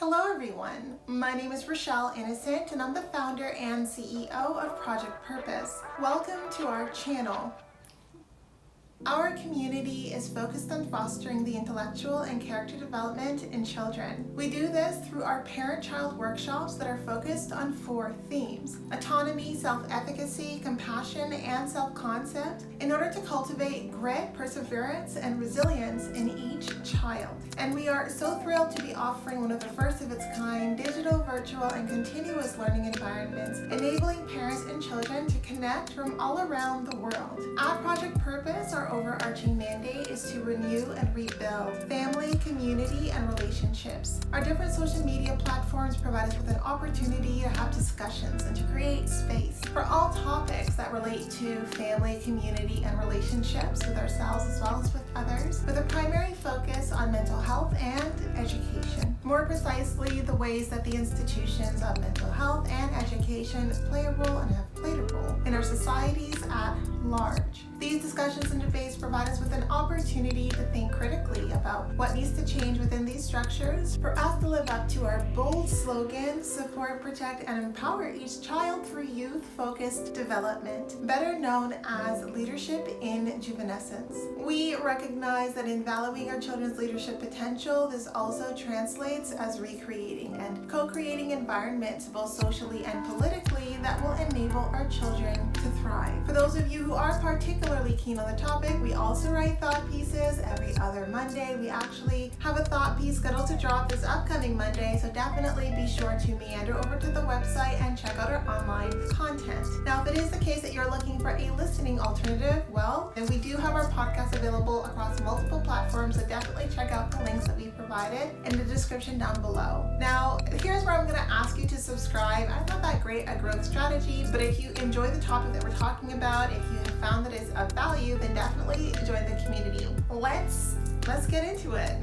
Hello everyone, my name is Rochelle Innocent and I'm the founder and CEO of Project Purpose. Welcome to our channel. Our community is focused on fostering the intellectual and character development in children. We do this through our parent-child workshops that are focused on 4 themes: autonomy, self-efficacy, compassion, and self-concept, in order to cultivate grit, perseverance, and resilience in each child. And we are so thrilled to be offering one of the first of its kind digital, virtual, and continuous learning environments, enabling parents and children to connect from all around the world. At Project Purpose, our overarching mandate is to renew and rebuild family, community, and relationships. Our different social media platforms provide us with an opportunity to have discussions and to create space for all topics that relate to family, community, and relationships with ourselves as well as with others, with a primary focus on mental health and education. More precisely, the ways that the institutions of mental health and education play a role and have played a role in our societies at large. These discussions and debates provide us with an opportunity to think critically about what needs to change within these structures for us to live up to our bold slogan: support, protect, and empower each child through youth-focused development, better known as leadership in juvenescence. We recognize that in valuing our children's leadership potential, this also translates as recreating and co-creating environments, both socially and politically, that will enable our children to thrive. For those of you who are particularly keen on the topic, we also write thought pieces every other Monday. We actually have a thought piece scheduled to drop this upcoming Monday, so definitely be sure to meander over to the website and check out our online content. Now, if it is the case that you're looking for a listening alternative, well, then we do have our podcast available across multiple platforms, so definitely check out the links that we've provided in the description down below. Now, here's where I'm going to ask you to subscribe. I'm not that great at growth strategy, but if you enjoy the topic that we're talking about, if you have found that it's of value, then definitely join the community. Let's get into it.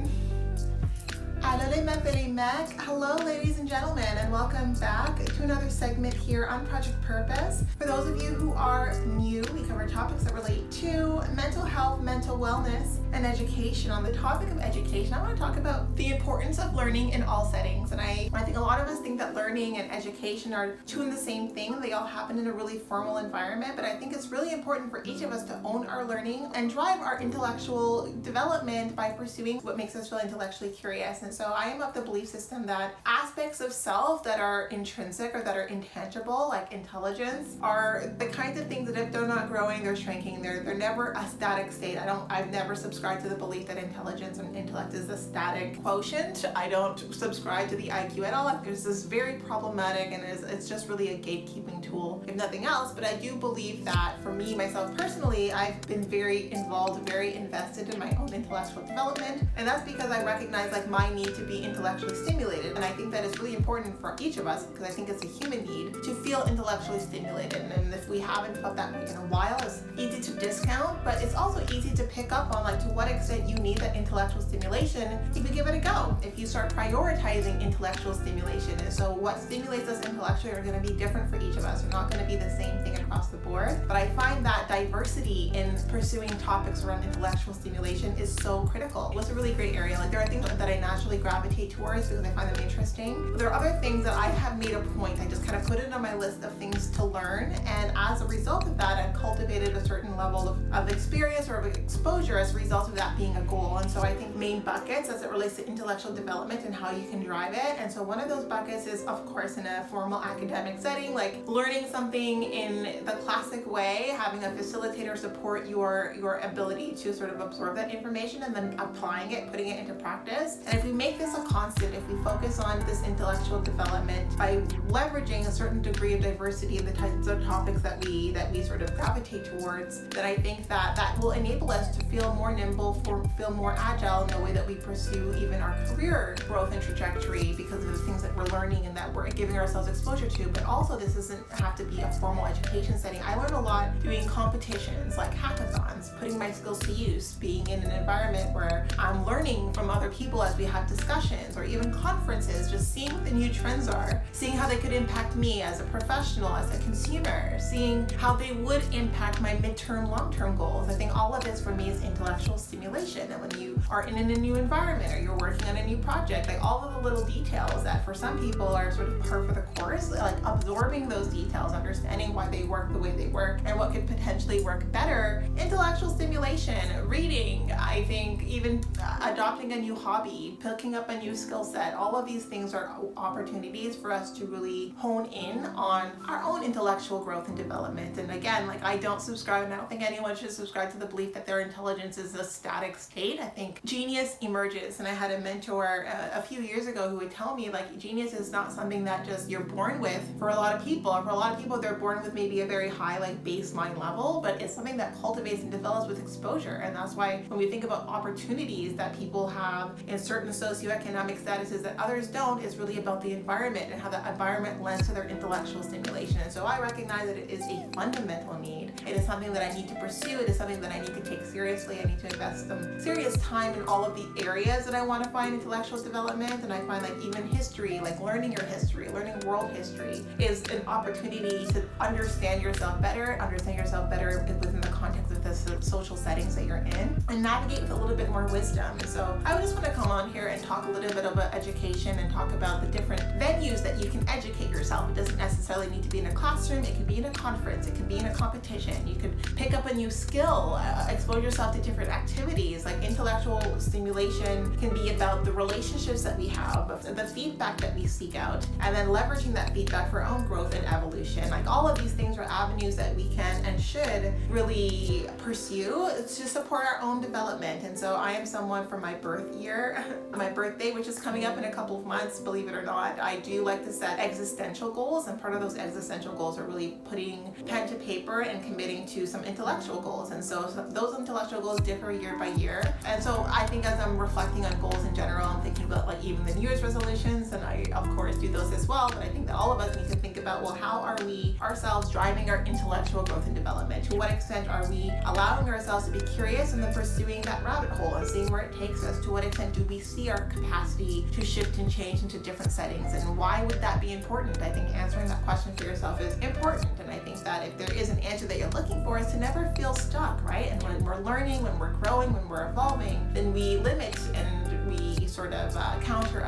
Hello ladies and gentlemen, and welcome back to another segment here on Project Purpose. For those of you who are new, we cover topics that relate to mental health, mental wellness, and education. On the topic of education, I want to talk about the importance of learning in all settings. And I think a lot of us think that learning and education are two and the same thing. They all happen in a really formal environment, but I think it's really important for each of us to own our learning and drive our intellectual development by pursuing what makes us feel intellectually curious. And so I am of the belief system that aspects of self that are intrinsic or that are intangible, like intelligence, are the kinds of things that if they're not growing, they're shrinking. They're never a static state. I've never subscribed to the belief that intelligence and intellect is a static quotient. I don't subscribe to the IQ at all. I think this is very problematic, and it's just really a gatekeeping tool, if nothing else. But I do believe that for me, myself personally, I've been very involved, very invested in my own intellectual development, and that's because I recognize my need to be intellectually stimulated. And I think that it's really important for each of us, because I think it's a human need to feel intellectually stimulated. And if we haven't felt that way in a while, it's easy to discount, but it's also easy to pick up on to what extent you need that intellectual stimulation if you give it a go, if you start prioritizing intellectual stimulation. And so what stimulates us intellectually are going to be different for each of us. They're not going to be the same thing across the board. But I find that diversity in pursuing topics around intellectual stimulation is so critical. It's a really great area. There are things that I naturally gravitate towards because I find them interesting. But there are other things that I have made a point. I just kind of put it on my list of things to learn. And as a result of that, I've cultivated a certain level of experience or of exposure as a result of that being a goal. And so I think main buckets as it relates to intellectual development and how you can drive it. And so one of those buckets is, of course, in a formal academic setting, like learning something in the classic way, having a facilitator support your ability to sort of absorb that information and then applying it, putting it into practice. And if we make this a constant, if we focus on this intellectual development by leveraging a certain degree of diversity in the types of topics that we sort of gravitate towards, then I think that will enable us to feel more nimble, feel more agile in the way that we pursue even our career growth and trajectory because of the things that we're learning and that we're giving ourselves exposure to. But also, this doesn't have to be a formal education setting. I learn a lot doing competitions like hackathons, putting my skills to use, being in an environment where I'm learning from other people as we have discussions, or even conferences, just seeing what the new trends are, seeing how they could impact me as a professional, as a consumer, seeing how they would impact my midterm, long-term goals. I think all of this for me is intellectual stimulation. And when you are in a new environment or you're working on a new project, all of the little details that for some people are sort of par for the course, like absorbing those details, understanding why they work the way they work and what could potentially work better. Intellectual stimulation, reading, I think even adopting a new hobby, picking up a new skill set, all of these things are opportunities for us to really hone in on our own intellectual growth and development. And again, like I don't subscribe, and I don't think anyone should subscribe to the belief that their intelligence is a static state. I think genius emerges, and I had a mentor a few years ago who would tell me like genius is not something that just you're born with. For a lot of people, they're born with maybe a very high like baseline level, but it's something that cultivates and develops with exposure. And that's why when we think about opportunities that people have in certain socioeconomic statuses that others don't, is really about the environment and how that environment lends to their intellectual stimulation. And so I recognize that it is a fundamental need. It is something that I need to pursue. It is something that I need to take seriously. I need to invest some serious time in all of the areas that I want to find intellectual development. And I find like even history, like learning your history, learning world history is an opportunity to understand yourself better within the context of the social settings that you're in, and navigate with a little bit more wisdom. And so I would just want to come on here and talk a little bit about education and talk about the different venues that you can educate yourself. It doesn't necessarily need to be in a classroom. It could be in a conference. It could be in a competition. You could pick up a new skill, expose yourself to different activities. Like intellectual stimulation can be about the relationships that we have, the feedback that we seek out, and then leveraging that feedback for our own growth and evolution. Like all of these things are avenues that we can and should really pursue to support our own development. And so I am someone from my birth year, my birthday, which is coming up in a couple of months, believe it or not, I do like to set existential goals, and part of those existential goals are really putting pen to paper and committing to some intellectual goals. And so those intellectual goals differ year by year. And so I think as I'm reflecting on goals in general, I'm thinking about like even the New Year's resolutions, and I of course do those as well, but I think that all of us need to think about, well, how are we ourselves driving our intellectual growth and development? To what extent are we allowing ourselves to be curious and then pursuing that rabbit hole and seeing where it takes us? To what extent do we see our capacity to shift and change into different settings, and why would that be important? I think answering that question for yourself is important, and I think that if there is an answer that you're looking for, is to never feel stuck, right? And when we're learning, when we're growing, when we're evolving, then we limit and we sort of counter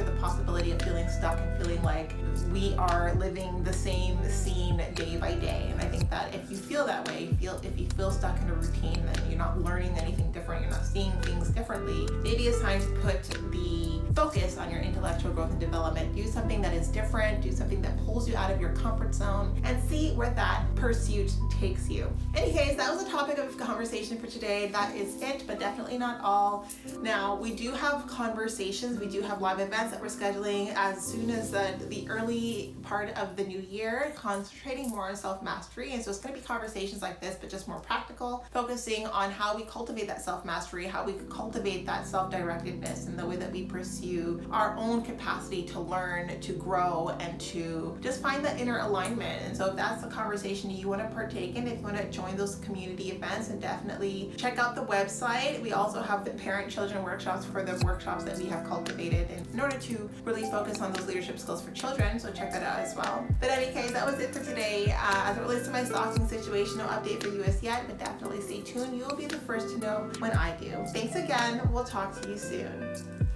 the possibility of feeling stuck and feeling like we are living the same scene day by day. And I think that if you feel that way, if you feel stuck in a routine, then you're not learning anything different, you're not seeing things differently, maybe it's time to put the focus on your intellectual growth and development. Do something that is different, do something that pulls you out of your comfort zone, and see where that pursuit takes you. In any case, that was the topic of conversation for today. That is it, but definitely not all. Now, we do have conversations, we do have live events that we're scheduling as soon as the early part of the new year, concentrating more on self-mastery. And so it's going to be conversations like this, but just more practical, focusing on how we cultivate that self-mastery, how we cultivate that self-directedness in the way that we pursue our own capacity to learn, to grow, and to just find that inner alignment. And so if that's the conversation you want to partake in, if you want to join those community events, and definitely check out the website. We also have the parent-children workshops for the workshops that we have cultivated in order to really focus on those leadership skills for children, so check that out as well. But in any case, that was it for today. As it relates to my stalking situation, no update for you as yet, but definitely stay tuned. You will be the first to know when I do. Thanks again. We'll talk to you soon.